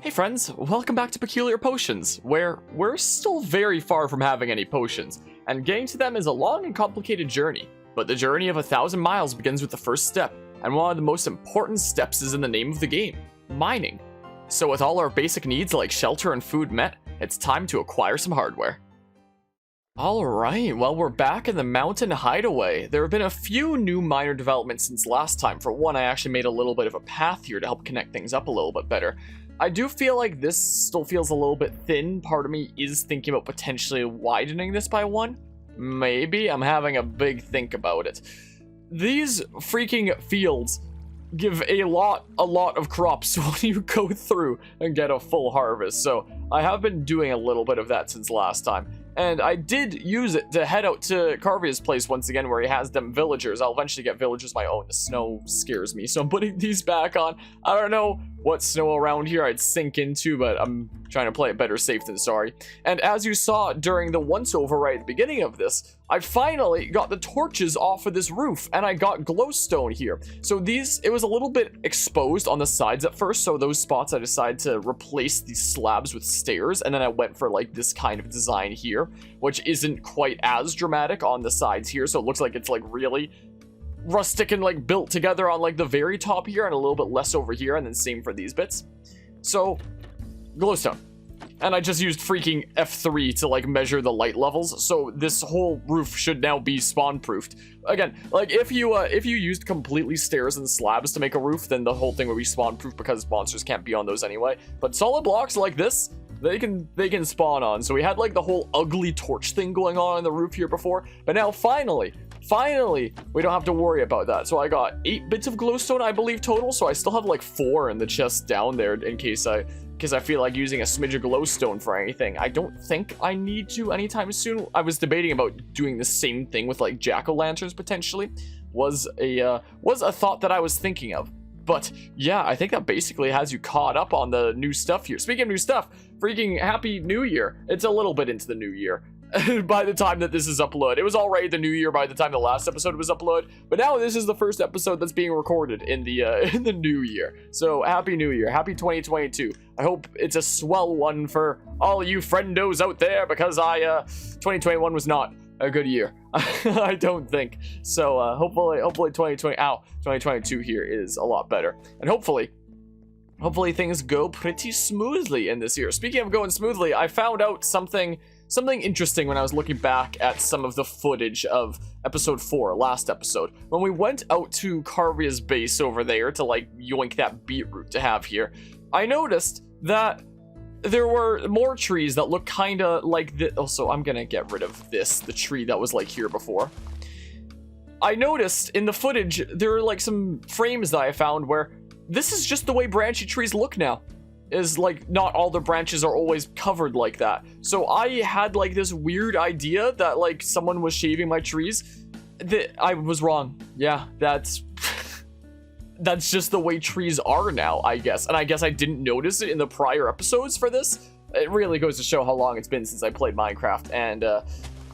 Hey friends, welcome back to Peculiar Potions, where we're still very far from having any potions, and getting to them is a long and complicated journey. But the journey of 1,000 miles begins with the first step, and one of the most important steps is in the name of the game, mining. So with all our basic needs like shelter and food met, it's time to acquire some hardware. Alright, well we're back in the mountain hideaway. There have been a few new minor developments since last time. For one, I actually made a little bit of a path here to help connect things up a little bit better. I do feel like this still feels a little bit thin. Part of me is thinking about potentially widening this by one. Maybe. I'm having a big think about it. These freaking fields give a lot of crops when you go through and get a full harvest. So I have been doing a little bit of that since last time. And I did use it to head out to Carvia's place once again, where he has them villagers. I'll eventually get villagers of my own. The snow scares me, so I'm putting these back on. I don't know what snow around here I'd sink into, but I'm trying to play it better safe than sorry. And as you saw during the once-over right at the beginning of this, I finally got the torches off of this roof, and I got glowstone here. So these, it was a little bit exposed on the sides at first, so those spots I decided to replace these slabs with stairs, and then I went for like this kind of design here, which isn't quite as dramatic on the sides here, so it looks like it's like really rustic and like built together on like the very top here and a little bit less over here, and then same for these bits. So glowstone, and I just used freaking F3 to like measure the light levels, so this whole roof should now be spawn proofed. Again, like if you used completely stairs and slabs to make a roof, then the whole thing would be spawn proof because monsters can't be on those anyway. But solid blocks like this, they can spawn on. So we had like the whole ugly torch thing going on the roof here before, but now finally we don't have to worry about that. So I got 8 bits of glowstone, I believe, total, so I still have like 4 in the chest down there in case I feel like using a smidge of glowstone for anything. I don't think I need to anytime soon. I was debating about doing the same thing with like jackal lanterns potentially. Was a thought that I was thinking of. But yeah, I think that basically has you caught up on the new stuff here. Speaking of new stuff, freaking Happy New Year. It's a little bit into the new year by the time that this is uploaded. It was already the new year by the time the last episode was uploaded, but now this is the first episode that's being recorded in the new year. So Happy New Year, happy 2022. I hope it's a swell one for all you friendos out there, because 2021 was not a good year. I don't think so. Hopefully 2022 here is a lot better, and hopefully things go pretty smoothly in this year. Speaking of going smoothly, I found out something interesting when I was looking back at some of the footage of episode 4, last episode. When we went out to Carvia's base over there to like yoink that beetroot to have here, I noticed that there were more trees that look kind of like this. Also, I'm gonna get rid of this, the tree that was like here before. I noticed in the footage there are like some frames that I found where this is just the way branchy trees look now. Is like not all the branches are always covered like that. So I had like this weird idea that like someone was shaving my trees. I was wrong. Yeah, that's just the way trees are now, I guess. And I guess I didn't notice it in the prior episodes for this. It really goes to show how long it's been since I played Minecraft, and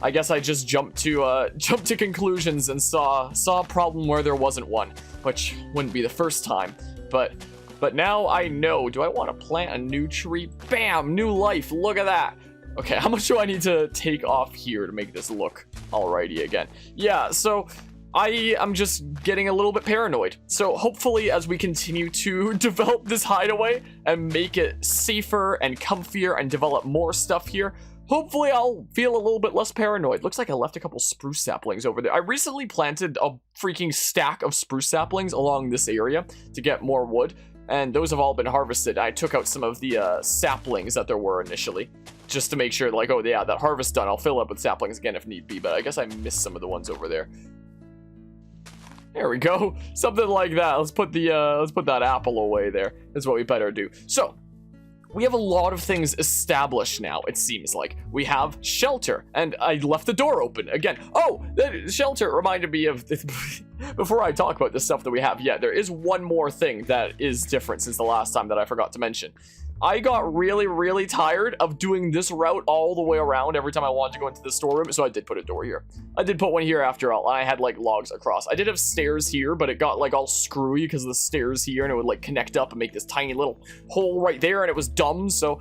I guess I just jumped to conclusions and saw a problem where there wasn't one, which wouldn't be the first time. But now I know. Do I want to plant a new tree? Bam! New life. Look at that. Okay, how much do I need to take off here to make this look alrighty again? Yeah, so I am just getting a little bit paranoid. So hopefully as we continue to develop this hideaway and make it safer and comfier and develop more stuff here, hopefully I'll feel a little bit less paranoid. Looks like I left a couple spruce saplings over there. I recently planted a freaking stack of spruce saplings along this area to get more wood, and those have all been harvested. I took out some of the saplings that there were initially, just to make sure, like, oh yeah, that harvest done. I'll fill up with saplings again if need be, but I guess I missed some of the ones over there. There we go, something like that. Let's put that apple away there. That's what we better do. So we have a lot of things established now, it seems like. We have shelter, and I left the door open again. Oh, that shelter reminded me of, before I talk about the stuff that we have, yeah, there is one more thing that is different since the last time that I forgot to mention. I got really tired of doing this route all the way around every time I wanted to go into the storeroom, so I did put a door here. I did put one here after all, and I had like logs across. I did have stairs here, but it got like all screwy because of the stairs here, and it would like connect up and make this tiny little hole right there, and it was dumb, so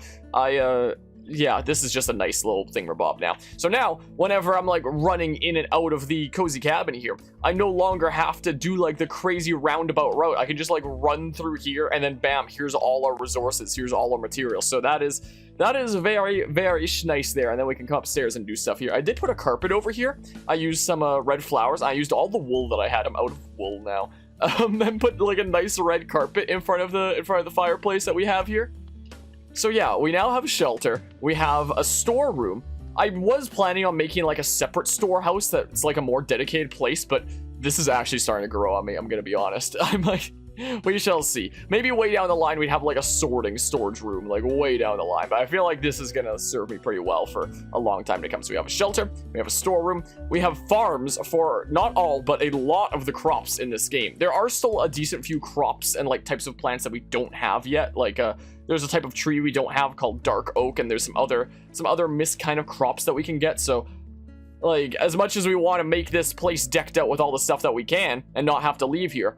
yeah, this is just a nice little thingamabob now. So now, whenever I'm like running in and out of the cozy cabin here, I no longer have to do like the crazy roundabout route. I can just like run through here and then bam, here's all our resources, here's all our materials. So that is very nice there. And then we can come upstairs and do stuff here. I did put a carpet over here. I used some red flowers. I used all the wool that I had. I'm out of wool now. And put like a nice red carpet in front of the fireplace that we have here. So yeah, we now have a shelter, we have a storeroom. I was planning on making like a separate storehouse that's like a more dedicated place, but this is actually starting to grow on me, I'm gonna be honest. I'm like, we shall see. Maybe way down the line we'd have like a storage room, like way down the line, but I feel like this is gonna serve me pretty well for a long time to come. So we have a shelter, we have a storeroom, we have farms for not all, but a lot of the crops in this game. There are still a decent few crops and like types of plants that we don't have yet, like there's a type of tree we don't have called dark oak, and there's some other mist kind of crops that we can get. So like, as much as we want to make this place decked out with all the stuff that we can and not have to leave here,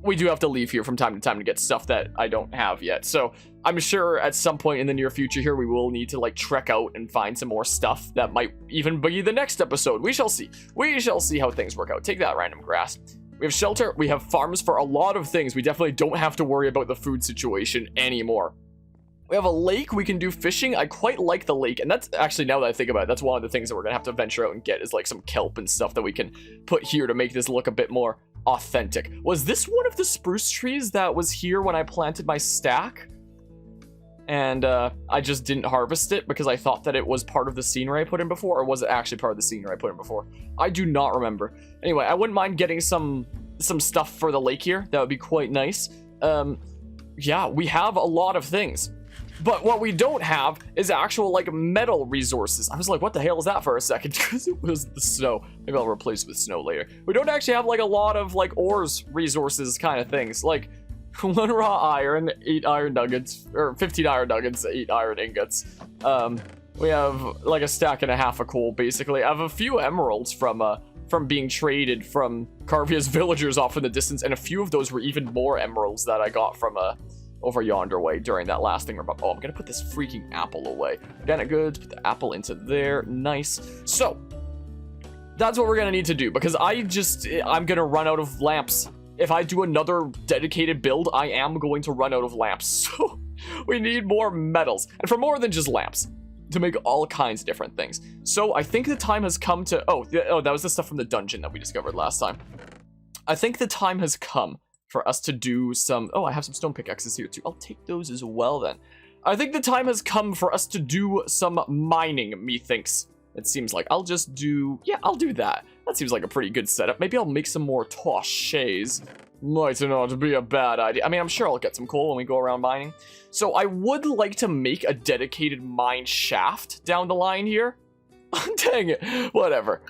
we do have to leave here from time to time to get stuff that I don't have yet. So I'm sure at some point in the near future here, we will need to like trek out and find some more stuff that might even be the next episode. We shall see. We shall see how things work out. Take that, random grass. We have shelter, we have farms for a lot of things. We definitely don't have to worry about the food situation anymore. We have a lake, we can do fishing. I quite like the lake, and that's actually, now that I think about it, that's one of the things that we're gonna have to venture out and get is like some kelp and stuff that we can put here to make this look a bit more authentic. Was this one of the spruce trees that was here when I planted my stack? And I just didn't harvest it because I thought that it was part of the scenery I put in before, or was it actually part of the scenery I put in before? I do not remember. Anyway, I wouldn't mind getting some stuff for the lake here. That would be quite nice. Yeah, we have a lot of things. But what we don't have is actual, like, metal resources. I was like, what the hell is that for a second? Because it was the snow. Maybe I'll replace it with snow later. We don't actually have, like, a lot of, like, ores resources kind of things. Like, 1 raw iron, 8 iron nuggets, or 15 iron nuggets, 8 iron ingots. We have, like, a stack and a half of coal, basically. I have a few emeralds from being traded from Carvia's villagers off in the distance, and a few of those were even more emeralds that I got from, over yonder way during that last thing. Oh, I'm gonna put this freaking apple away. Organic goods, put the apple into there. Nice. So, that's what we're gonna need to do, because I'm gonna run out of lamps. If I do another dedicated build, I am going to run out of lamps. So, we need more metals. And for more than just lamps, to make all kinds of different things. So, I think the time has come to... Oh, that was the stuff from the dungeon that we discovered last time. I think the time has come for us to do some... Oh, I have some stone pickaxes here too. I'll take those as well then. I think the time has come for us to do some mining, methinks. It seems like. I'll just do... Yeah, I'll do that. That seems like a pretty good setup. Maybe I'll make some more torches. Might not be a bad idea. I mean, I'm sure I'll get some coal when we go around mining. So I would like to make a dedicated mine shaft down the line here. Dang it. Whatever.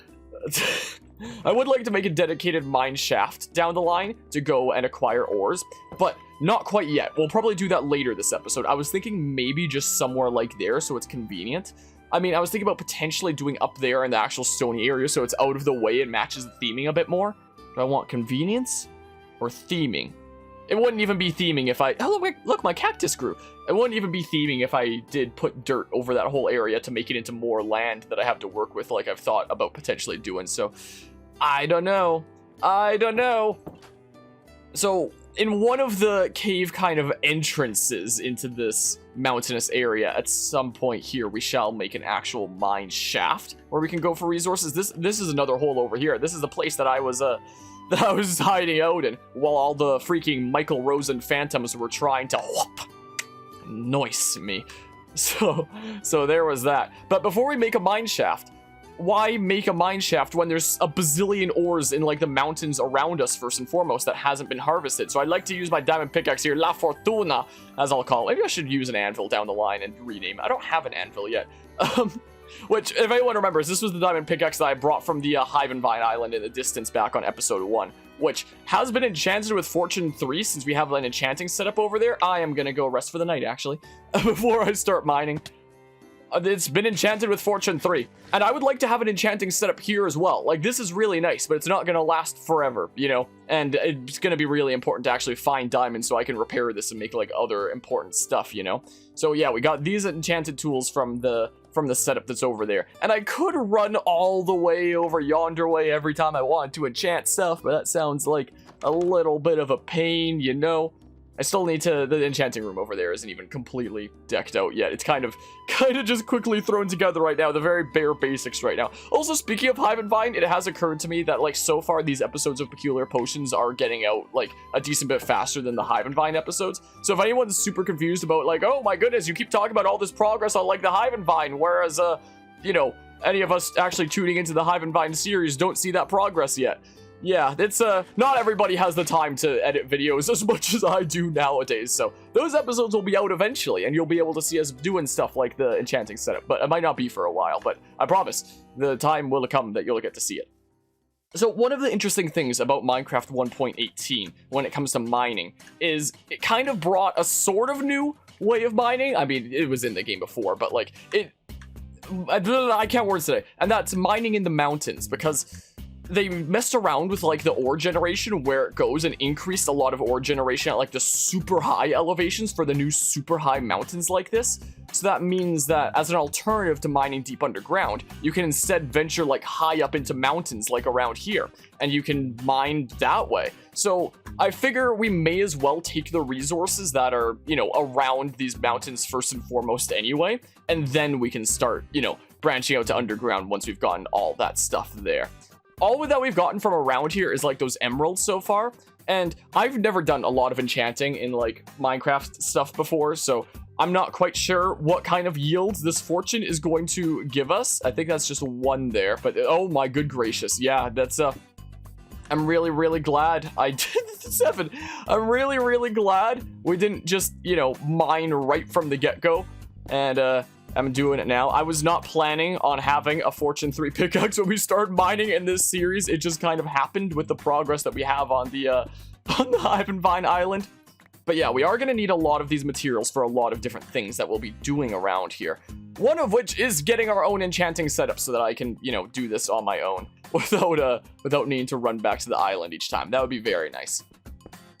I would like to make a dedicated mine shaft down the line to go and acquire ores, but not quite yet. We'll probably do that later this episode. I was thinking maybe just somewhere like there so it's convenient. I mean, I was thinking about potentially doing up there in the actual stony area so it's out of the way and matches the theming a bit more. Do I want convenience or theming? It wouldn't even be theming if I... Oh, look, my cactus grew. It wouldn't even be theming if I did put dirt over that whole area to make it into more land that I have to work with, like I've thought about potentially doing. So, I don't know. I don't know. So, in one of the cave kind of entrances into this mountainous area, at some point here, we shall make an actual mine shaft where we can go for resources. This is another hole over here. This is the place that I was hiding out in while all the freaking Michael Rosen phantoms were trying to noise me. So there was that. But before we make a mine shaft, why make a mine shaft when there's a bazillion ores in like the mountains around us first and foremost that hasn't been harvested? So I'd like to use my diamond pickaxe here, La Fortuna, as I'll call it. Maybe I should use an anvil down the line and rename it. I don't have an anvil yet. Which, if anyone remembers, this was the diamond pickaxe that I brought from the Hive and Vine Island in the distance back on episode 1. which has been enchanted with Fortune 3 since we have an enchanting setup over there. I am gonna go rest for the night, actually, before I start mining. It's been enchanted with Fortune 3, and I would like to have an enchanting setup here as well. Like, this is really nice, but it's not going to last forever, you know? And it's going to be really important to actually find diamonds so I can repair this and make, like, other important stuff, you know? So, yeah, we got these enchanted tools from the setup that's over there. And I could run all the way over yonder way every time I want to enchant stuff, but that sounds like a little bit of a pain, you know? I still need to, the enchanting room over there isn't even completely decked out yet. It's kind of just quickly thrown together right now, the very bare basics right now. Also, speaking of Hive and Vine, it has occurred to me that, like, so far these episodes of Peculiar Potions are getting out, like, a decent bit faster than the Hive and Vine episodes. So if anyone's super confused about, like, oh my goodness, you keep talking about all this progress on, like, the Hive and Vine, whereas, you know, any of us actually tuning into the Hive and Vine series don't see that progress yet. Yeah, it's, not everybody has the time to edit videos as much as I do nowadays, so those episodes will be out eventually, and you'll be able to see us doing stuff like the enchanting setup, but it might not be for a while, but I promise, the time will come that you'll get to see it. So one of the interesting things about Minecraft 1.18 when it comes to mining is it kind of brought a sort of new way of mining. I mean, it was in the game before, but, like, I can't words today, and that's mining in the mountains, because they messed around with, like, the ore generation, where it goes, and increased a lot of ore generation at, like, the super high elevations for the new super high mountains like this. So that means that as an alternative to mining deep underground, you can instead venture, like, high up into mountains like around here, and you can mine that way. So I figure we may as well take the resources that are, you know, around these mountains first and foremost anyway, and then we can start, you know, branching out to underground once we've gotten all that stuff there. All that we've gotten from around here is, like, those emeralds so far, and I've never done a lot of enchanting in, like, Minecraft stuff before, so I'm not quite sure what kind of yields this fortune is going to give us. I think that's just one there, but oh my good gracious, yeah, that's, I'm really glad I did 7. I'm really glad we didn't just, you know, mine right from the get-go, and, I'm doing it now. I was not planning on having a Fortune 3 pickaxe when we started mining in this series. It just kind of happened with the progress that we have on the Hive and Vine Island. But yeah, we are going to need a lot of these materials for a lot of different things that we'll be doing around here. One of which is getting our own enchanting setup so that I can, you know, do this on my own without needing to run back to the island each time. That would be very nice.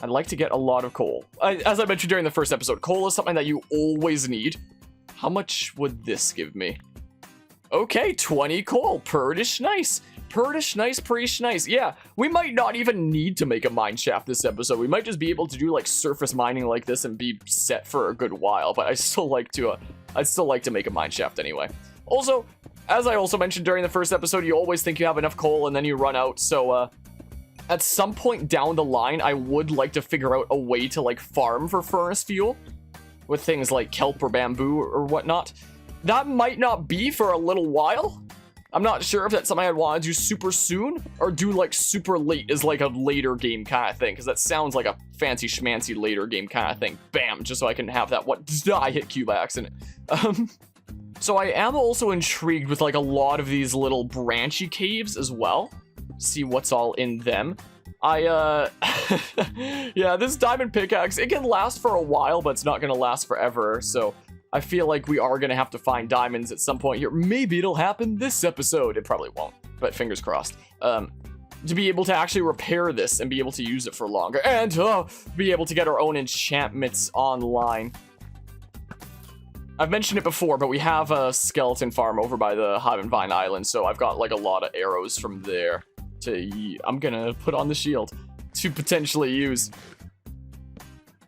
I'd like to get a lot of coal. As I mentioned during the first episode, coal is something that you always need. How much would this give me? Okay, 20 coal. Purdish nice. Purdish nice, pretty nice. Yeah, we might not even need to make a mine shaft this episode. We might just be able to do, like, surface mining like this and be set for a good while. But I'd still like to make a mine shaft anyway. Also, as I also mentioned during the first episode, you always think you have enough coal and then you run out. So, at some point down the line, I would like to figure out a way to, like, farm for furnace fuel with things like kelp or bamboo or whatnot. That might not be for a little while. I'm not sure if that's something I'd want to do super soon or do, like, super late as, like, a later game kind of thing, because that sounds like a fancy schmancy later game kind of thing. Bam, just so I can have that. What? I hit Q by accident. So I am also intrigued with, like, a lot of these little branchy caves as well. See what's all in them. Yeah, this diamond pickaxe, it can last for a while, but it's not going to last forever, so I feel like we are going to have to find diamonds at some point here. Maybe it'll happen this episode. It probably won't, but fingers crossed. To be able to actually repair this and be able to use it for longer, and be able to get our own enchantments online. I've mentioned it before, but we have a skeleton farm over by the Hive and Vine Island, so I've got, like, a lot of arrows from there. I'm gonna put on the shield to potentially use.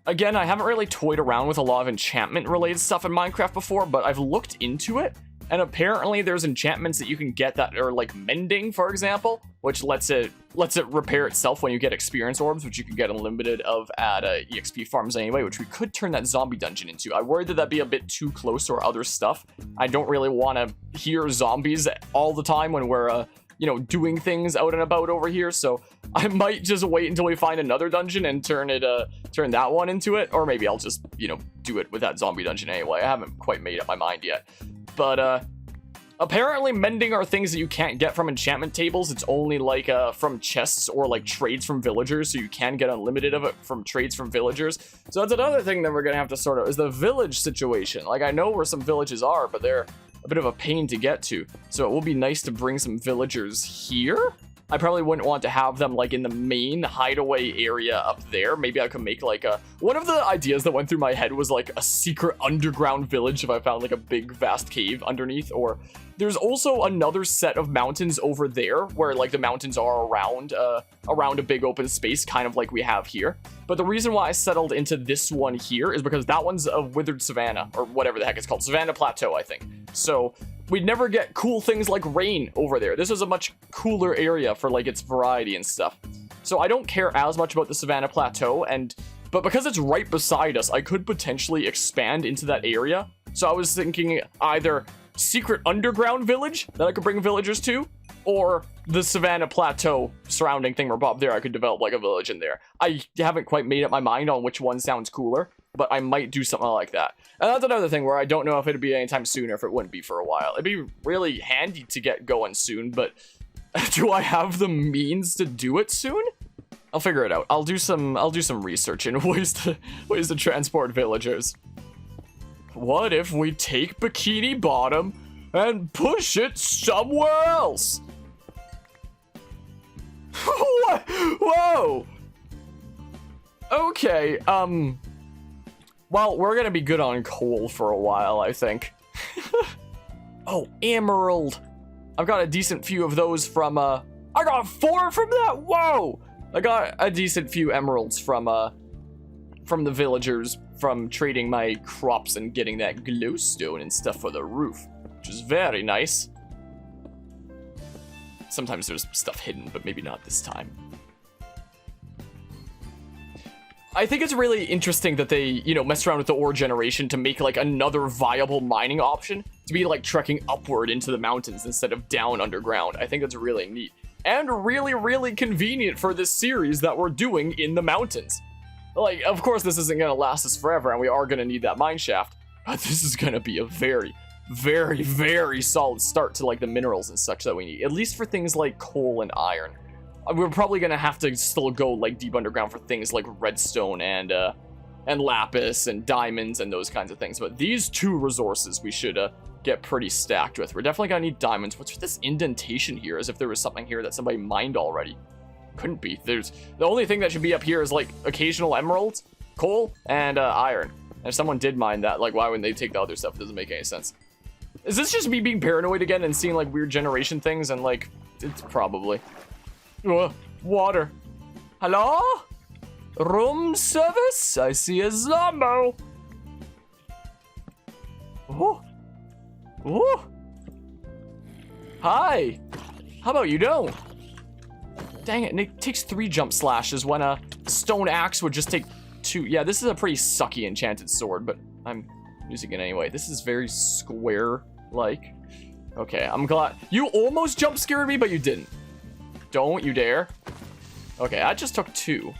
Again, I haven't really toyed around with a lot of enchantment related stuff in Minecraft before, but I've looked into it, and apparently there's enchantments that you can get that are, like, mending, for example, which lets it repair itself when you get experience orbs, which you can get unlimited of at EXP farms anyway, which we could turn that zombie dungeon into. I worried that that'd be a bit too close to our other stuff. I don't really want to hear zombies all the time when we're you know, doing things out and about over here, so I might just wait until we find another dungeon and turn that one into it, or maybe I'll just, you know, do it with that zombie dungeon anyway. I haven't quite made up my mind yet, but Apparently, mending are things that you can't get from enchantment tables. It's only like from chests or like trades from villagers, so you can get unlimited of it from trades from villagers. So that's another thing that we're gonna have to sort out is the village situation. Like, I know where some villages are, but they're a bit of a pain to get to. So it will be nice to bring some villagers here. I probably wouldn't want to have them like in the main hideaway area up there. Maybe I could make like a... One of the ideas that went through my head was like a secret underground village if I found like a big vast cave underneath. Or there's also another set of mountains over there where like the mountains are around a big open space, kind of like we have here. But the reason why I settled into this one here is because that one's a withered savanna, or whatever the heck it's called, savanna plateau, I think. So we'd never get cool things like rain over there. This is a much cooler area for like its variety and stuff. So I don't care as much about the savanna plateau, but because it's right beside us, I could potentially expand into that area. So I was thinking either secret underground village that I could bring villagers to, or the savanna plateau surrounding thingamabob there. I could develop like a village in there. I haven't quite made up my mind on which one sounds cooler, but I might do something like that. And that's another thing where I don't know if it'd be anytime soon or if it wouldn't be for a while. It'd be really handy to get going soon, but do I have the means to do it soon? I'll figure it out. I'll do some research in ways to transport villagers. What if we take Bikini Bottom and push it somewhere else? What? Whoa! Okay, well, we're gonna be good on coal for a while, I think. Oh, emerald! I've got a decent few of those from, I got 4 from that! Whoa! I got a decent few emeralds from the villagers from trading my crops and getting that glowstone and stuff for the roof, which is very nice. Sometimes there's stuff hidden, but maybe not this time. I think it's really interesting that they, you know, messed around with the ore generation to make like another viable mining option to be like trekking upward into the mountains instead of down underground. I think that's really neat and really, really convenient for this series that we're doing in the mountains. Like, of course, this isn't gonna last us forever, and we are gonna need that mine shaft, but this is gonna be a very, very, very solid start to like the minerals and such that we need, at least for things like coal and iron. We're probably gonna have to still go like deep underground for things like redstone and lapis and diamonds and those kinds of things. But these 2 resources we should get pretty stacked with. We're definitely gonna need diamonds. What's with this indentation here? As if there was something here that somebody mined already. Couldn't be. There's the only thing that should be up here is like occasional emeralds, coal, and iron. And if someone did mine that, like, why wouldn't they take the other stuff? It doesn't make any sense. Is this just me being paranoid again and seeing like weird generation things? And like, it's probably. Water. Hello? Room service? I see a Zombo. Oh. Oh. Hi. How about you don't? Dang it, and it takes 3 jump slashes when a stone axe would just take 2. Yeah, this is a pretty sucky enchanted sword, but I'm using it anyway. This is very square-like. Okay, I'm glad. You almost jump scared me, but you didn't. Don't you dare. Okay, I just took 2.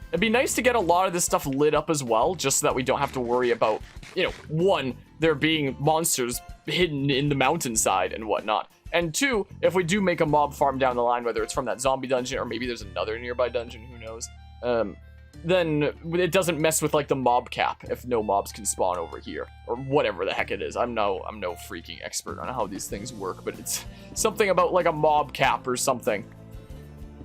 It'd be nice to get a lot of this stuff lit up as well, just so that we don't have to worry about, you know, 1, there being monsters hidden in the mountainside and whatnot. And 2, if we do make a mob farm down the line, whether it's from that zombie dungeon or maybe there's another nearby dungeon, who knows, then it doesn't mess with like the mob cap if no mobs can spawn over here or whatever the heck it is. I'm no freaking expert on how these things work, but it's something about like a mob cap or something.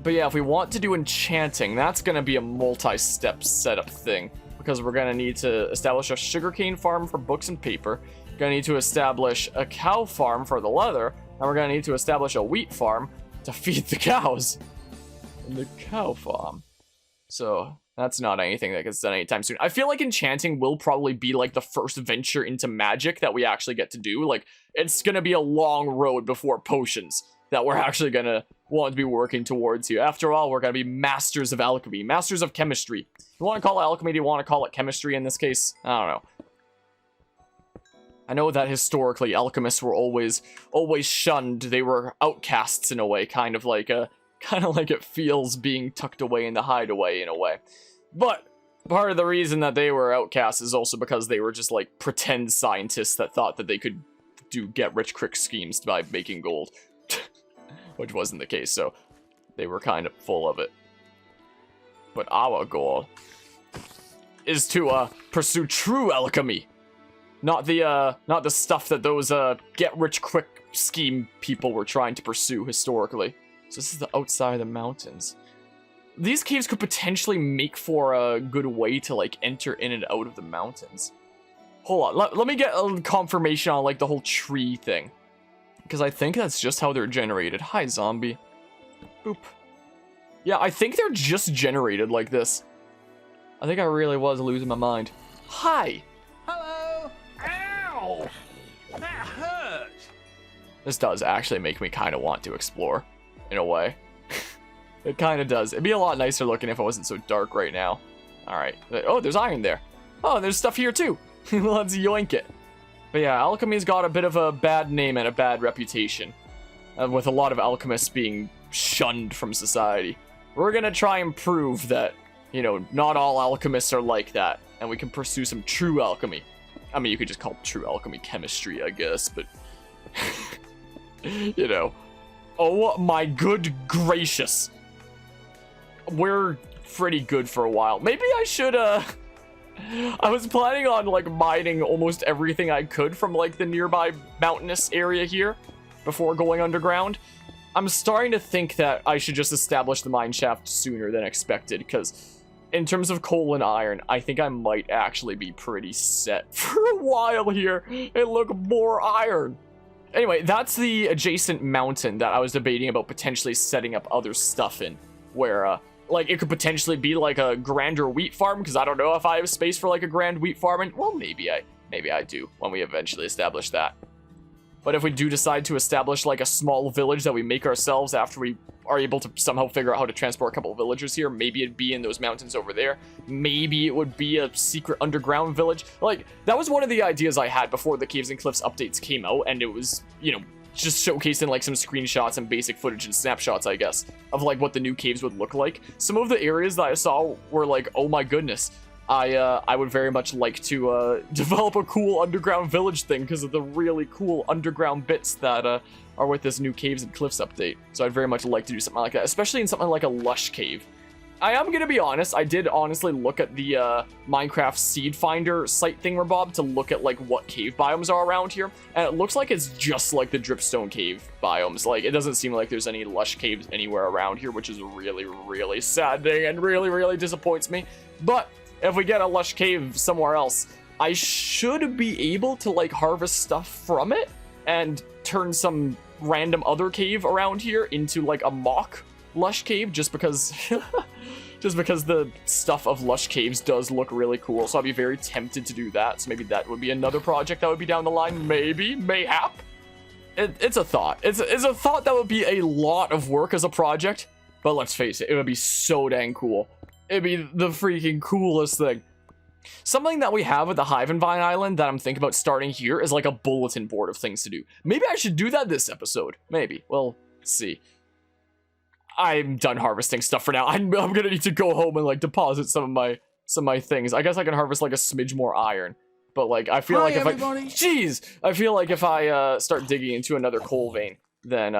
But yeah, if we want to do enchanting, that's going to be a multi-step setup thing, because we're going to need to establish a sugarcane farm for books and paper. We're going to need to establish a cow farm for the leather, and we're going to need to establish a wheat farm to feed the cows in the cow farm. So that's not anything that gets done anytime soon. I feel like enchanting will probably be like the first venture into magic that we actually get to do. Like, it's going to be a long road before potions that we're actually going to want to be working towards here. After all, we're going to be masters of alchemy, masters of chemistry. You want to call it alchemy? Do you want to call it chemistry in this case? I don't know. I know that historically alchemists were always shunned. They were outcasts in a way, kind of like it feels being tucked away in the hideaway in a way. But part of the reason that they were outcasts is also because they were just like pretend scientists that thought that they could do get-rich-quick schemes by making gold. Which wasn't the case, so they were kind of full of it. But our goal is to pursue true alchemy. Not the stuff that those get-rich-quick scheme people were trying to pursue historically. So this is the outside of the mountains. These caves could potentially make for a good way to, like, enter in and out of the mountains. Hold on, let me get a confirmation on, like, the whole tree thing. Because I think that's just how they're generated. Hi, zombie. Boop. Yeah, I think they're just generated like this. I think I really was losing my mind. Hi! Hello! Ow! That hurt! This does actually make me kind of want to explore, in a way. It kind of does. It'd be a lot nicer looking if it wasn't so dark right now. Alright. Oh, there's iron there. Oh, there's stuff here too. Let's yoink it. But yeah, alchemy's got a bit of a bad name and a bad reputation. With a lot of alchemists being shunned from society. We're gonna try and prove that, you know, not all alchemists are like that. And we can pursue some true alchemy. I mean, you could just call true alchemy chemistry, I guess, but... you know. Oh my good gracious. We're pretty good for a while. Maybe I should, I was planning on, like, mining almost everything I could from, like, the nearby mountainous area here before going underground. I'm starting to think that I should just establish the mine shaft sooner than expected, because in terms of coal and iron, I think I might actually be pretty set for a while here and look more iron. Anyway, that's the adjacent mountain that I was debating about potentially setting up other stuff in, where, like, it could potentially be, like, a grander wheat farm, because I don't know if I have space for, like, a grand wheat farm, and, well, maybe I do, when we eventually establish that. But if we do decide to establish, like, a small village that we make ourselves after we are able to somehow figure out how to transport a couple of villagers here, maybe it'd be in those mountains over there. Maybe it would be a secret underground village. Like, that was one of the ideas I had before the Caves and Cliffs updates came out, and it was, you know, just showcasing, like, some screenshots and basic footage and snapshots, I guess, of, like, what the new caves would look like. Some of the areas that I saw were like, oh my goodness, I would very much like to develop a cool underground village thing because of the really cool underground bits that are with this new Caves and Cliffs update. So I'd very much like to do something like that, especially in something like a lush cave. I am going to be honest, I did honestly look at the Minecraft Seed Finder site thingamabob to look at, like, what cave biomes are around here, and it looks like it's just like the Dripstone cave biomes. Like, it doesn't seem like there's any lush caves anywhere around here, which is really, really saddening and really, really disappoints me. But if we get a lush cave somewhere else, I should be able to, like, harvest stuff from it and turn some random other cave around here into, like, a mock lush cave, just because the stuff of lush caves does look really cool. So I'd be very tempted to do that. So maybe that would be another project that would be down the line. Maybe, mayhap. It's a thought. It's a thought that would be a lot of work as a project, but let's face it, it would be so dang cool. It'd be the freaking coolest thing. Something that we have at the Hive and Vine Island that I'm thinking about starting here is like a bulletin board of things to do. Maybe I should do that this episode. Maybe. Well, let's see. I'm done harvesting stuff for now. I'm gonna need to go home and, like, deposit some of my things. I guess I can harvest, like, a smidge more iron. But, like, I feel like if everybody. Jeez! I feel like if I start digging into another coal vein, then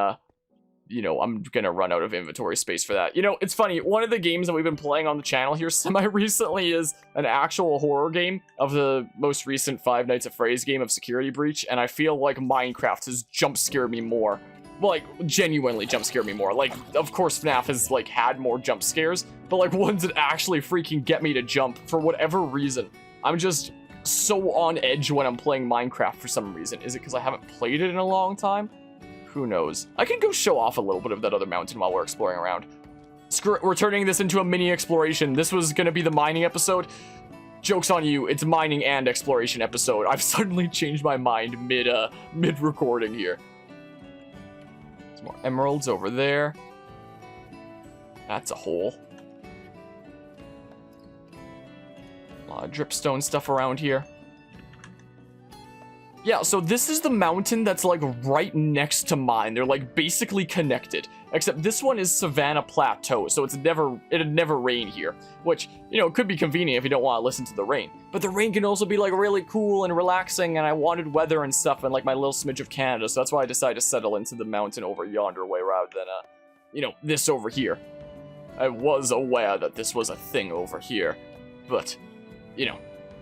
you know, I'm gonna run out of inventory space for that. You know, it's funny, one of the games that we've been playing on the channel here semi-recently is an actual horror game of the most recent Five Nights at Freddy's game of Security Breach, and I feel like Minecraft has jump-scared me more. Like, genuinely jump-scared me more. Like, of course FNAF has, like, had more jump scares, but, like, ones that actually freaking get me to jump for whatever reason. I'm just so on edge when I'm playing Minecraft for some reason. Is it because I haven't played it in a long time? Who knows? I can go show off a little bit of that other mountain while we're exploring around. Screw it, we're turning this into a mini exploration. This was gonna be the mining episode. Joke's on you, it's mining and exploration episode. I've suddenly changed my mind mid-recording here. Some more emeralds over there. That's a hole. A lot of dripstone stuff around here. Yeah, so this is the mountain that's like right next to mine. They're like basically connected, except this one is Savannah Plateau, so it'd never rain here, which, you know, could be convenient if you don't want to listen to the rain. But the rain can also be like really cool and relaxing, and I wanted weather and stuff and like my little smidge of Canada, so that's why I decided to settle into the mountain over yonder way rather than, you know, this over here. I was aware that this was a thing over here, but, you know,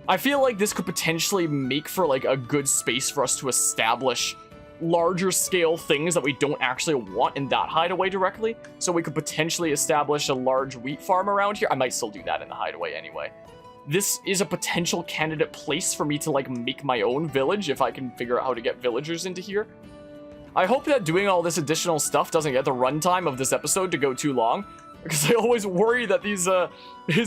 I feel like this could potentially make for like a good space for us to establish larger scale things that we don't actually want in that hideaway directly. So we could potentially establish a large wheat farm around here. I might still do that in the hideaway anyway. This is a potential candidate place for me to like make my own village if I can figure out how to get villagers into here. I hope that doing all this additional stuff doesn't get the runtime of this episode to go too long, because I always worry that these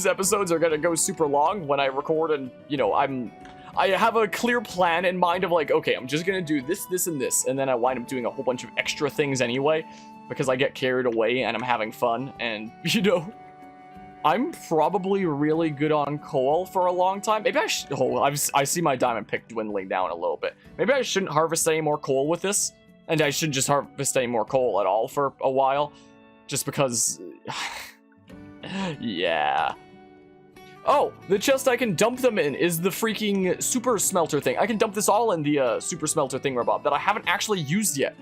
episodes are gonna go super long when I record, and you know, I have a clear plan in mind of like, okay, I'm just gonna do this, this, and this, and then I wind up doing a whole bunch of extra things anyway, because I get carried away and I'm having fun, and you know, I'm probably really good on coal for a long time. Maybe I should, I see my diamond pick dwindling down a little bit. Maybe I shouldn't harvest any more coal with this, and I shouldn't just harvest any more coal at all for a while. Just because... yeah. Oh, the chest I can dump them in is the freaking super smelter thing. I can dump this all in the super smelter thingamabob that I haven't actually used yet.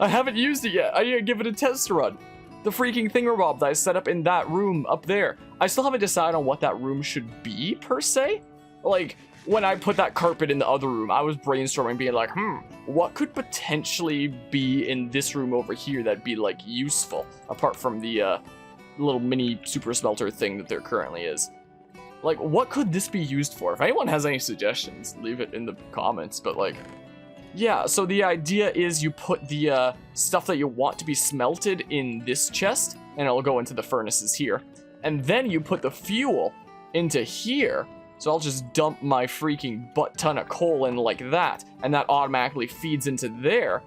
I haven't used it yet. I need to give it a test run. The freaking thingamabob that I set up in that room up there. I still haven't decided on what that room should be, per se. Like, when I put that carpet in the other room, I was brainstorming, being like, what could potentially be in this room over here that'd be, like, useful, apart from the, little mini super smelter thing that there currently is. Like, what could this be used for? If anyone has any suggestions, leave it in the comments, but, like, yeah, so the idea is you put the, stuff that you want to be smelted in this chest, and it'll go into the furnaces here, and then you put the fuel into here. So I'll just dump my freaking butt ton of coal in like that, and that automatically feeds into there.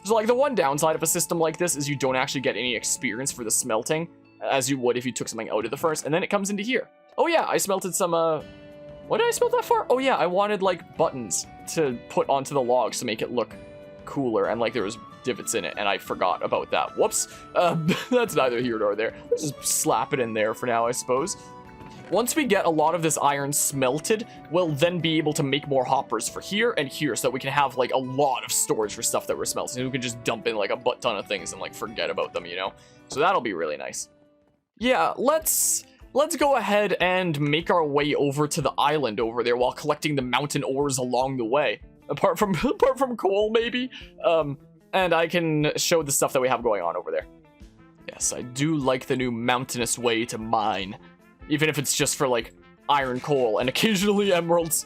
So like the one downside of a system like this is you don't actually get any experience for the smelting, as you would if you took something out of the furnace, and then it comes into here. Oh yeah, I smelted some, what did I smelt that for? Oh yeah, I wanted like buttons to put onto the logs to make it look cooler, and like there was divots in it, and I forgot about that. Whoops. That's neither here nor there. Let's just slap it in there for now, I suppose. Once we get a lot of this iron smelted, we'll then be able to make more hoppers for here and here, so that we can have like a lot of storage for stuff that we're smelting. We can just dump in like a butt ton of things and like forget about them, you know? So that'll be really nice. Yeah, let's go ahead and make our way over to the island over there while collecting the mountain ores along the way. Apart from coal, maybe. And I can show the stuff that we have going on over there. Yes, I do like the new mountainous way to mine. Even if it's just for, like, iron coal and occasionally emeralds.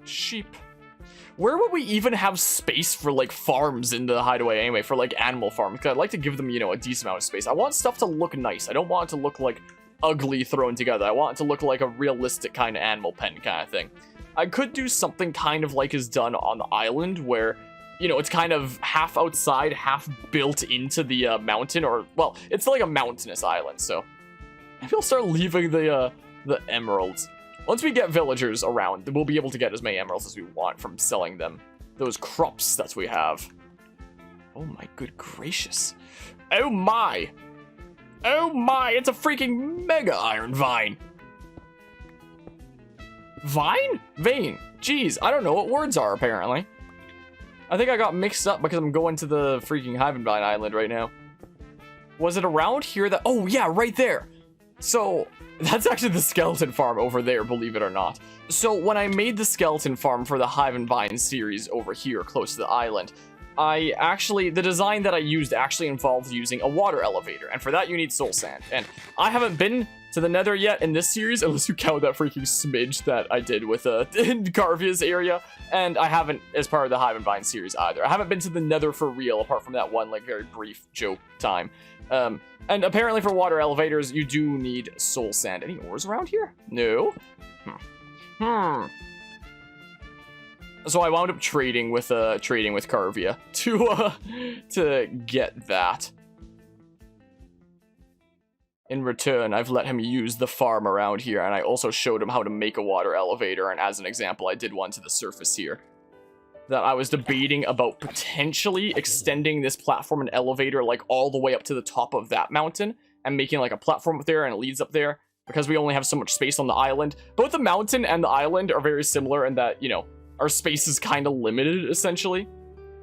Sheep. Where would we even have space for, like, farms in the hideaway anyway, for, like, animal farms? Because I'd like to give them, you know, a decent amount of space. I want stuff to look nice. I don't want it to look, like, ugly thrown together. I want it to look like a realistic kind of animal pen kind of thing. I could do something kind of like is done on the island, where, you know, it's kind of half outside, half built into the mountain, or, well, it's like a mountainous island, so... Maybe I'll start leaving the emeralds. Once we get villagers around, we'll be able to get as many emeralds as we want from selling them those crops that we have. Oh my good gracious. Oh my! Oh my, it's a freaking mega iron vine! Vine? Vein. Jeez, I don't know what words are, apparently. I think I got mixed up because I'm going to the freaking Hivenvine Island right now. Was it around here that... Oh yeah, right there! So, that's actually the skeleton farm over there, believe it or not. So, when I made the skeleton farm for the Hive and Vine series over here, close to the island, the design that I used actually involved using a water elevator, and for that you need soul sand. And I haven't been to the nether yet in this series, unless you count that freaking smidge that I did with in Garvia's area, and I haven't as part of the Hive and Vine series either. I haven't been to the nether for real, apart from that one, like, very brief joke time. And apparently for water elevators, you do need soul sand. Any ores around here? No? So I wound up trading with Carvia to get that. In return, I've let him use the farm around here, and I also showed him how to make a water elevator, and as an example, I did one to the surface here. that I was debating about potentially extending this platform and elevator like all the way up to the top of that mountain and making like a platform up there and it leads up there because we only have so much space on the island. Both the mountain and the island are very similar in that, you know, our space is kind of limited essentially.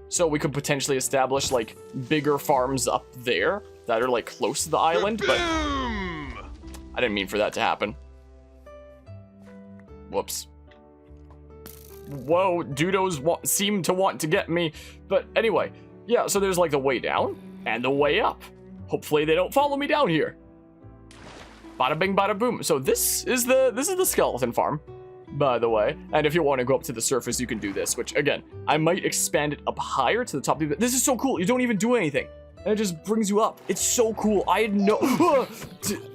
So we could potentially establish like bigger farms up there that are like close to the island, but I didn't mean for that to happen. Whoops. Whoa, Dudos seem to want to get me. But anyway, yeah, so there's like the way down and the way up. Hopefully they don't follow me down here. Bada bing, bada boom. So this is the skeleton farm, by the way. And if you want to go up to the surface, you can do this, which again, I might expand it up higher to the top of it. This is so cool. You don't even do anything. And it just brings you up. It's so cool. I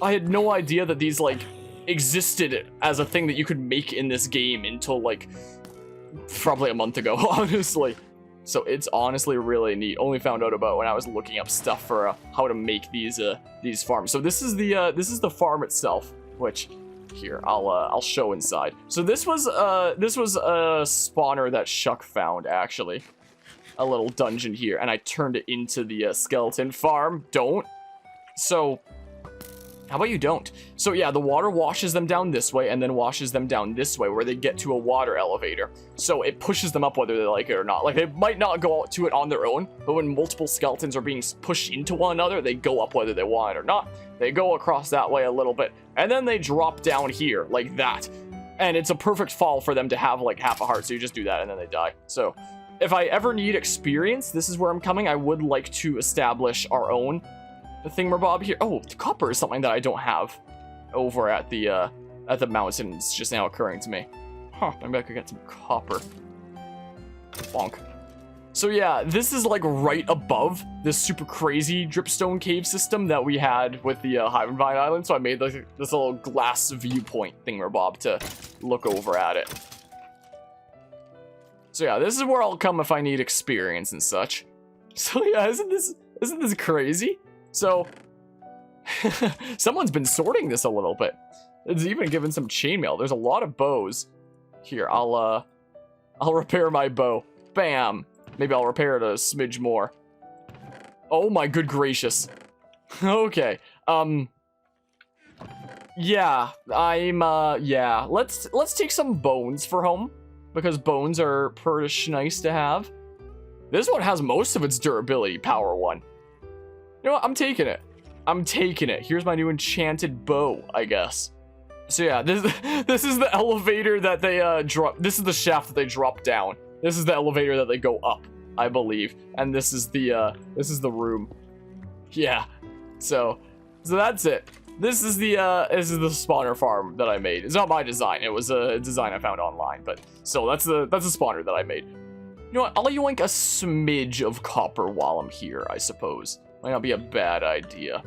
had no idea that these like existed as a thing that you could make in this game until like probably a month ago, honestly. So it's honestly really neat. Only found out about when I was looking up stuff for how to make these farms. So this is the farm itself, which here I'll show inside. So this was a spawner that Shuck found actually. A little dungeon here, and I turned it into the skeleton farm. Don't. So, how about you don't? So yeah, the water washes them down this way, and then washes them down this way, where they get to a water elevator. So it pushes them up whether they like it or not. Like, they might not go to it on their own, but when multiple skeletons are being pushed into one another, they go up whether they want it or not. They go across that way a little bit, and then they drop down here, like that. And it's a perfect fall for them to have, like, half a heart, so you just do that, and then they die. So if I ever need experience, this is where I'm coming. I would like to establish our own thingamabob here. Oh, the copper is something that I don't have over at the mountain. It's just now occurring to me. Huh, maybe I could get some copper. Bonk. So yeah, this is like right above this super crazy dripstone cave system that we had with the Besaid Island. So I made like this little glass viewpoint thingamabob to look over at it. So yeah, this is where I'll come if I need experience and such. So yeah, isn't this crazy? So someone's been sorting this a little bit. It's even given some chainmail. There's a lot of bows. Here, I'll repair my bow. Bam. Maybe I'll repair it a smidge more. Oh my good gracious. Okay. Yeah, yeah. Let's take some bones for home, because bones are pretty nice to have. This one has most of its durability, power 1. You know what? I'm taking it. I'm taking it. Here's my new enchanted bow, I guess. So yeah, this is the elevator that they drop. This is the shaft that they drop down. This is the elevator that they go up, I believe. And this is the room. Yeah. So that's it. This is the spawner farm that I made. It's not my design. It was a design I found online, but still, that's the spawner that I made. You know what? I'll yoink a smidge of copper while I'm here, I suppose. Might not be a bad idea,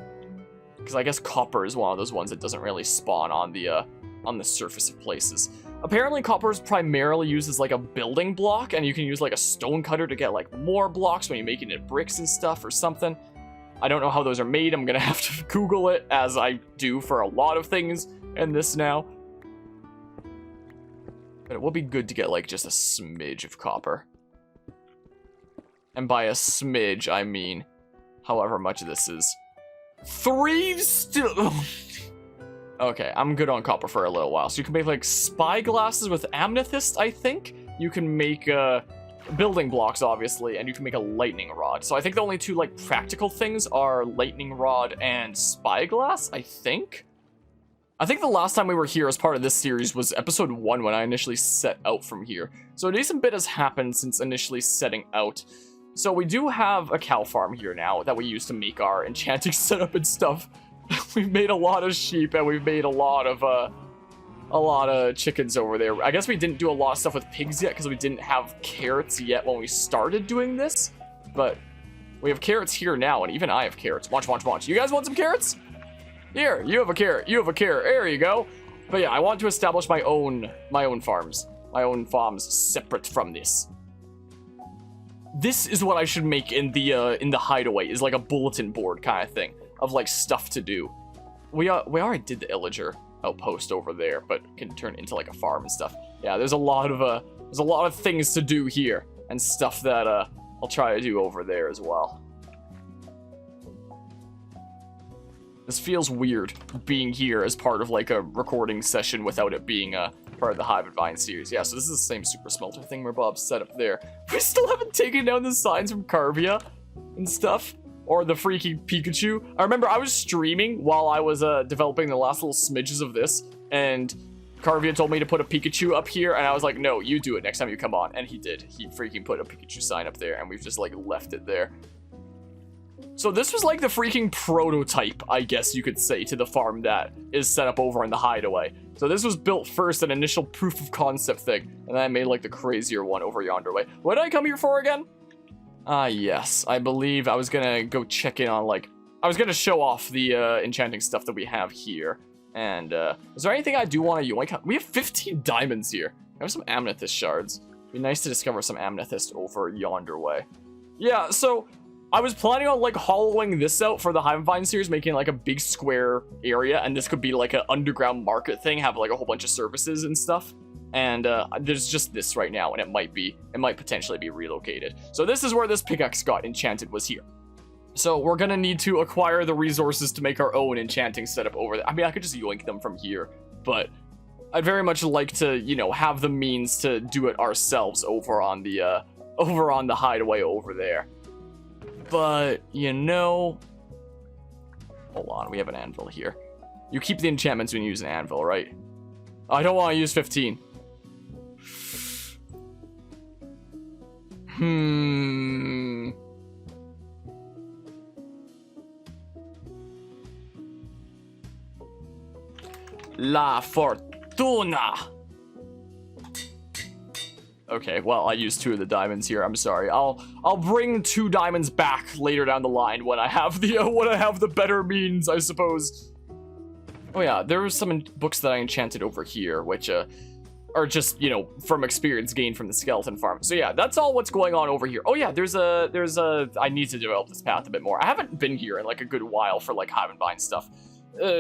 because I guess copper is one of those ones that doesn't really spawn on the surface of places. Apparently, copper is primarily used as like a building block, and you can use like a stone cutter to get like more blocks when you make it into bricks and stuff or something. I don't know how those are made. I'm gonna have to Google it, as I do for a lot of things in this now. But it will be good to get like just a smidge of copper. And by a smidge, I mean however much this is. 3 still. Okay, I'm good on copper for a little while. So you can make like spy glasses with amethyst, I think. You can make building blocks, obviously, and you can make a lightning rod. So I think the only two like practical things are lightning rod and spyglass, I think. I think the last time we were here as part of this series was episode 1 when I initially set out from here. So a decent bit has happened since initially setting out. So we do have a cow farm here now that we use to make our enchanting setup and stuff. We've made a lot of sheep, and we've made a lot of chickens over there. I guess we didn't do a lot of stuff with pigs yet because we didn't have carrots yet when we started doing this. But we have carrots here now, and even I have carrots. Watch, watch, watch. You guys want some carrots? Here, you have a carrot. You have a carrot. There you go. But yeah, I want to establish my own farms. My own farms separate from this. This is what I should make in the hideaway, is like a bulletin board kind of thing of like stuff to do. We already did the Eladar outpost over there, but can turn it into like a farm and stuff. Yeah, there's a lot of things to do here. and stuff that I'll try to do over there as well. This feels weird, being here as part of like a recording session without it being part of the Hive and Vine series. Yeah, so this is the same super smelter thing where Bob's set up there. We still haven't taken down the signs from Carvia and stuff. Or the freaky Pikachu. I remember I was streaming while I was developing the last little smidges of this, and Carvia told me to put a Pikachu up here, and I was like, no, you do it next time you come on. And he did. He freaking put a Pikachu sign up there, and we've just like left it there. So this was like the freaking prototype, I guess you could say, to the farm that is set up over in the hideaway. So this was built first, an initial proof of concept thing, and then I made like the crazier one over yonder way. What did I come here for again? Yes, I believe I was gonna go check in on, like, I was gonna show off the enchanting stuff that we have here. And is there anything I do want to yoink? We have 15 diamonds here. I have some amethyst shards. It'd be nice to discover some amethyst over yonder way. Yeah, so I was planning on like hollowing this out for the Hive and Vine series, making like a big square area, and this could be like an underground market thing, have like a whole bunch of services and stuff. And there's just this right now, and it might potentially be relocated. So this is where this pickaxe got enchanted, was here. So we're gonna need to acquire the resources to make our own enchanting setup over there. I mean, I could just yoink them from here, but I'd very much like to, you know, have the means to do it ourselves over on the hideaway over there. But, you know, hold on, we have an anvil here. You keep the enchantments when you use an anvil, right? I don't want to use 15. La Fortuna. Okay, well, I used 2 of the diamonds here. I'm sorry. I'll bring 2 diamonds back later down the line when I have the better means, I suppose. Oh yeah, there were some books that I enchanted over here, which are just, you know, from experience gained from the skeleton farm. So yeah, that's all what's going on over here. Oh yeah, there's a I need to develop this path a bit more. I haven't been here in like a good while for like Hive and Vine stuff.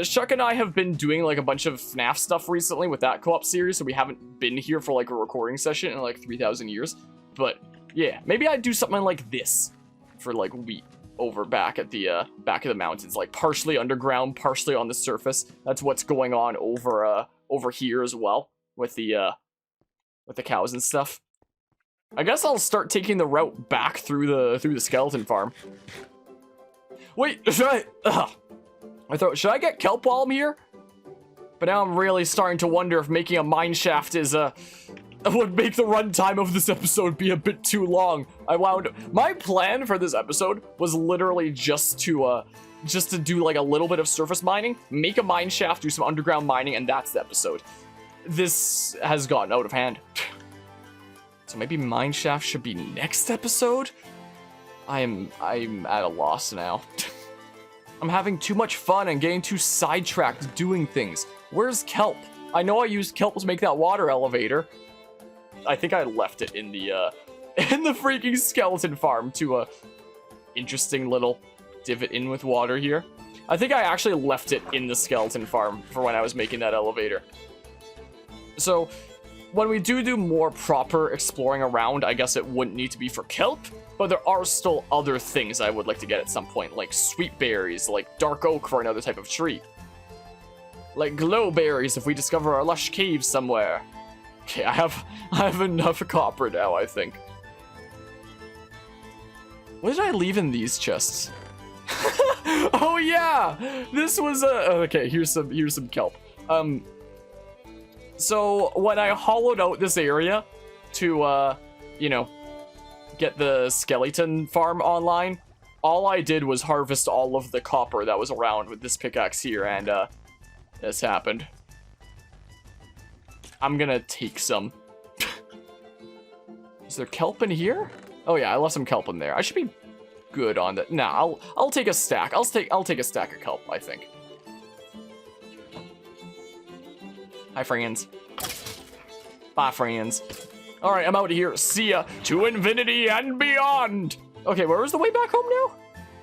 Shuck and I have been doing like a bunch of FNAF stuff recently with that co-op series, so we haven't been here for like a recording session in like 3,000 years. But yeah, maybe I'd do something like this for like wheat over back at the back of the mountains, like partially underground, partially on the surface. That's what's going on over here as well with the cows and stuff. I guess I'll start taking the route back through the skeleton farm. Wait, should I get kelp while I'm here? But now I'm really starting to wonder if making a mine shaft is would make the runtime of this episode be a bit too long. My plan for this episode was literally just to do like a little bit of surface mining, make a mine shaft, do some underground mining, and that's the episode. This has gotten out of hand. So maybe mine shaft should be next episode? I'm at a loss now. I'm having too much fun and getting too sidetracked doing things. Where's kelp? I know I used kelp to make that water elevator. I think I left it in the freaking skeleton farm to interesting little divot in with water here. I think I actually left it in the skeleton farm for when I was making that elevator. So when we do more proper exploring around, I guess it wouldn't need to be for kelp, but there are still other things I would like to get at some point, like sweet berries, like dark oak for another type of tree. Like glow berries if we discover a lush cave somewhere. Okay, I have enough copper now, I think. What did I leave in these chests? Oh yeah! This was okay, here's some kelp. So when I hollowed out this area to you know, get the skeleton farm online, all I did was harvest all of the copper that was around with this pickaxe here, and this happened. I'm gonna take some. Is there kelp in here? Oh yeah, I left some kelp in there. I should be good on that. Nah, I'll take a stack. I'll take a stack of kelp, I think. Hi, friends. Bye, friends. All right, I'm out of here. See ya to infinity and beyond. Okay, where was the way back home now?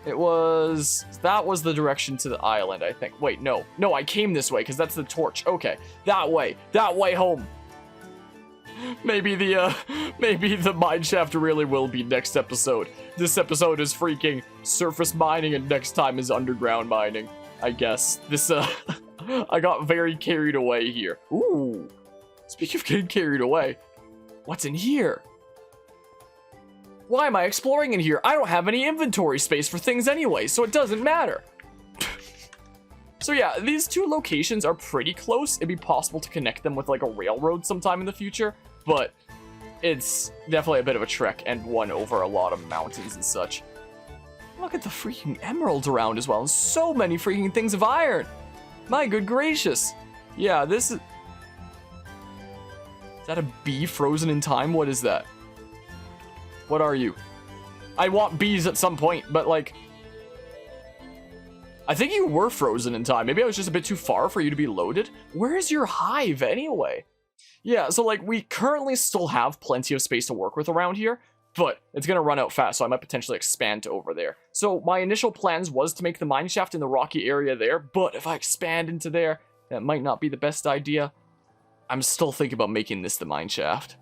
That was the direction to the island, I think. Wait, no, I came this way because that's the torch. Okay, that way home. maybe the mineshaft really will be next episode. This episode is freaking surface mining, and next time is underground mining. I guess this I got very carried away here. Ooh, speaking of getting carried away, what's in here? Why am I exploring in here? I don't have any inventory space for things anyway, so it doesn't matter. So yeah, these two locations are pretty close. It'd be possible to connect them with like a railroad sometime in the future, but it's definitely a bit of a trek and one over a lot of mountains and such. Look at the freaking emeralds around as well, and so many freaking things of iron. My good gracious. Yeah, this is... Is that a bee frozen in time? What is that? What are you? I want bees at some point, but like... I think you were frozen in time. Maybe I was just a bit too far for you to be loaded. Where is your hive anyway? Yeah, so like we currently still have plenty of space to work with around here, but it's gonna run out fast, so I might potentially expand to over there. So my initial plans was to make the mineshaft in the rocky area there, but if I expand into there, that might not be the best idea. I'm still thinking about making this the mineshaft.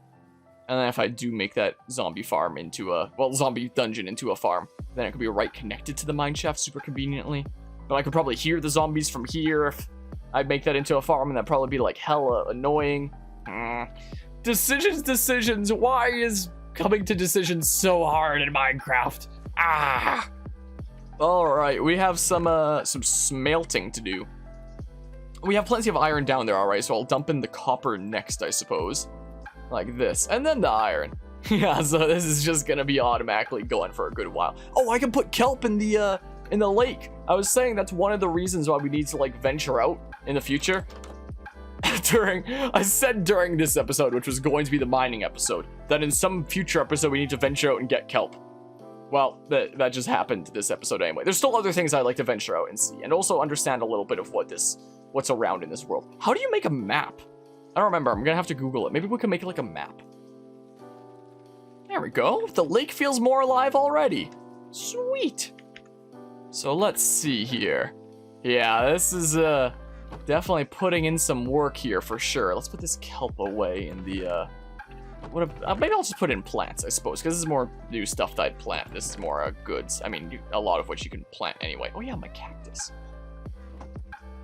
And then if I do make that zombie farm into a, well, zombie dungeon into a farm, then it could be right connected to the mineshaft super conveniently. But I could probably hear the zombies from here if I make that into a farm, and that'd probably be like hella annoying. Decisions. Why is coming to decisions so hard in Minecraft? All right, we have some smelting to do. We have plenty of iron down there, all right. So I'll dump in the copper next, I suppose, like this, and then the iron. Yeah, so this is just gonna be automatically going for a good while. Oh, I can put kelp in the lake. I was saying that's one of the reasons why we need to like venture out in the future. I said during this episode, which was going to be the mining episode, that in some future episode we need to venture out and get kelp. Well, that just happened this episode anyway. There's still other things I'd like to venture out and see, and also understand a little bit of what's around in this world. How do you make a map? I don't remember. I'm gonna have to Google it. Maybe we can make it like a map. There we go. The lake feels more alive already. Sweet. So let's see here. Yeah, this is definitely putting in some work here for sure. Let's put this kelp away in the maybe I'll just put in plants, I suppose, because this is more new stuff that I'd plant. This is more goods. I mean, a lot of which you can plant anyway. Oh yeah, my cactus.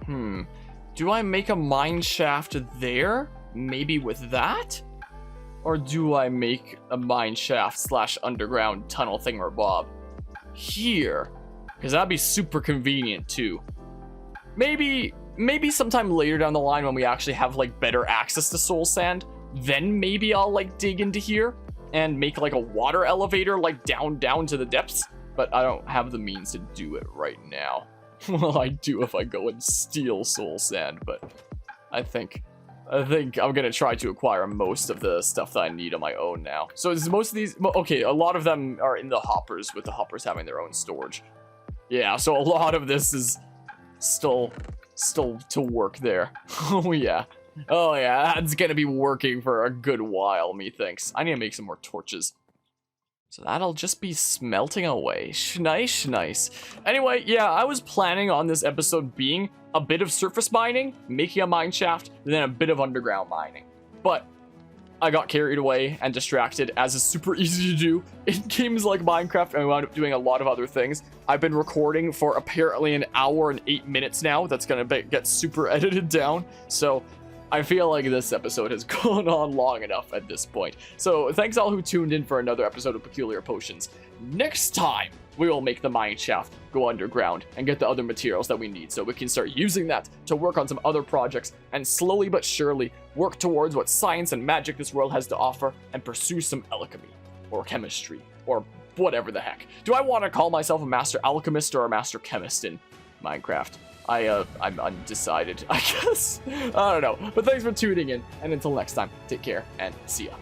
Do I make a mine shaft there? Maybe with that? Or do I make a mine shaft / underground tunnel thingamabob here? Because that'd be super convenient too. Maybe sometime later down the line when we actually have like better access to soul sand, then maybe I'll like dig into here and make like a water elevator like down to the depths. But I don't have the means to do it right now. Well, I do if I go and steal soul sand, but I think I'm gonna try to acquire most of the stuff that I need on my own now. So is most of these, okay, a lot of them are in the hoppers, with the hoppers having their own storage. Yeah, so a lot of this is still to work there. Oh yeah, that's gonna be working for a good while, methinks. I need to make some more torches. So that'll just be smelting away. Nice. Anyway, yeah, I was planning on this episode being a bit of surface mining, making a mine shaft, and then a bit of underground mining. But I got carried away and distracted, as is super easy to do in games like Minecraft, and I wound up doing a lot of other things. I've been recording for apparently an hour and 8 minutes now. That's gonna get super edited down. So I feel like this episode has gone on long enough at this point. So thanks all who tuned in for another episode of Peculiar Potions. Next time, we will make the mine shaft go underground and get the other materials that we need so we can start using that to work on some other projects and slowly but surely work towards what science and magic this world has to offer and pursue some alchemy or chemistry or whatever the heck. Do I want to call myself a master alchemist or a master chemist in Minecraft? I'm undecided, I guess. I don't know. But thanks for tuning in, and until next time, take care and see ya.